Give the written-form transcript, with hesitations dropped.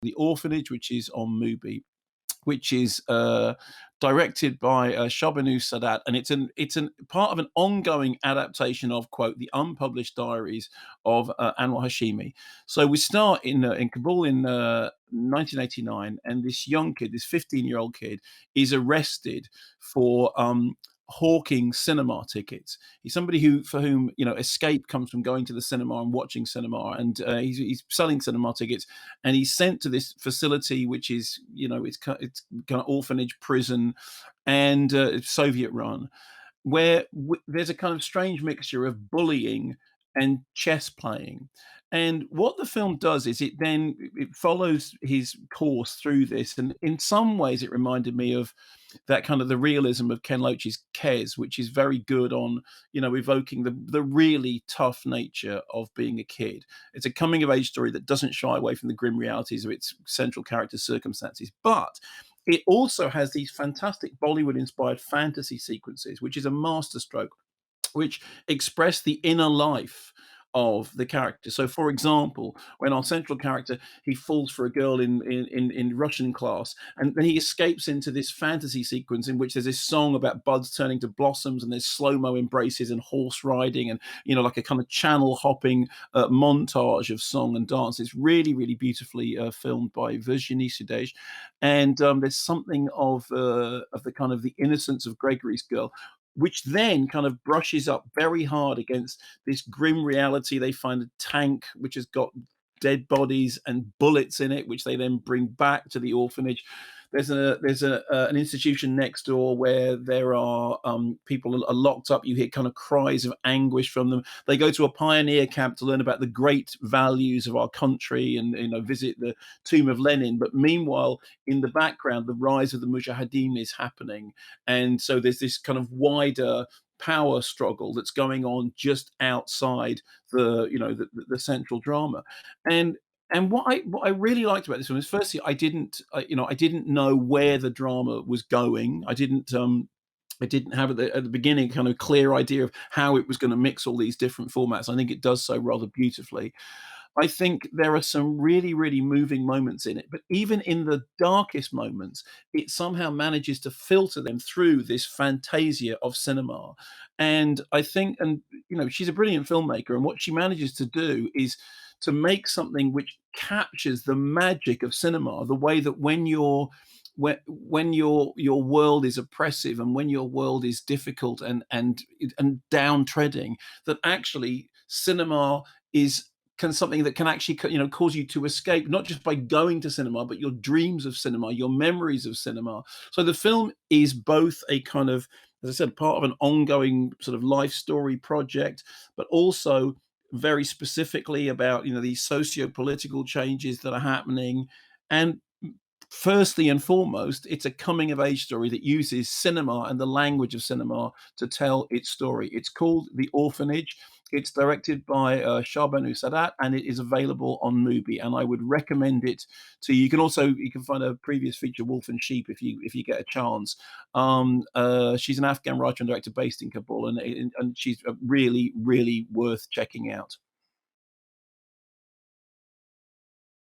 The Orphanage, which is on Mubi, which is directed by Shabanu Sadat, and it's an part of an ongoing adaptation of, quote, the unpublished diaries of Anwar Hashimi. So we start in Kabul in 1989, and this young kid, this 15-year-old kid, is arrested for hawking cinema tickets. He's somebody who, for whom, escape comes from going to the cinema and watching cinema, and he's selling cinema tickets, and he's sent to this facility, which is, it's kind of orphanage prison, and Soviet run, where there's a kind of strange mixture of bullying and chess playing. And what the film does is it follows his course through this, and in some ways it reminded me of that kind of the realism of Ken Loach's Kes, which is very good on, evoking the really tough nature of being a kid. It's a coming of age story that doesn't shy away from the grim realities of its central character's circumstances, but it also has these fantastic Bollywood inspired fantasy sequences, which is a masterstroke, which express the inner life of the character. So, for example, when our central character, he falls for a girl in Russian class, and then he escapes into this fantasy sequence in which there's this song about buds turning to blossoms, and there's slow mo embraces and horse riding, and like a kind of channel hopping montage of song and dance. It's really, really beautifully filmed by Virginie Sudesh, and there's something of the kind of the innocence of Gregory's girl, which then kind of brushes up very hard against this grim reality. They find a tank which has got dead bodies and bullets in it, which they then bring back to the orphanage. There's an institution next door where there are people are locked up. You hear kind of cries of anguish from them. They go to a pioneer camp to learn about the great values of our country and visit the tomb of Lenin. But meanwhile, in the background, the rise of the Mujahideen is happening, and so there's this kind of wider power struggle that's going on just outside the central drama. And what I really liked about this film is, firstly, I didn't know where the drama was going. I didn't have at the beginning kind of clear idea of how it was going to mix all these different formats. I think it does so rather beautifully. I think there are some really, really moving moments in it, but even in the darkest moments, it somehow manages to filter them through this fantasia of cinema. And I think, and she's a brilliant filmmaker, and what she manages to do is to make something which captures the magic of cinema, the way that when your world is oppressive, and when your world is difficult and downtreading, that actually cinema is can something that can actually cause you to escape, not just by going to cinema, but your dreams of cinema, your memories of cinema. So the film is both a kind of, as I said, part of an ongoing sort of life story project, but also very specifically about these socio-political changes that are happening. And firstly and foremost, it's a coming of age story that uses cinema and the language of cinema to tell its story. It's called The Orphanage. It's directed by Shahbanu Sadat, and it is available on Mubi. And I would recommend it to you. You can find a previous feature, Wolf and Sheep, if you get a chance. She's an Afghan writer and director based in Kabul, and she's really, really worth checking out.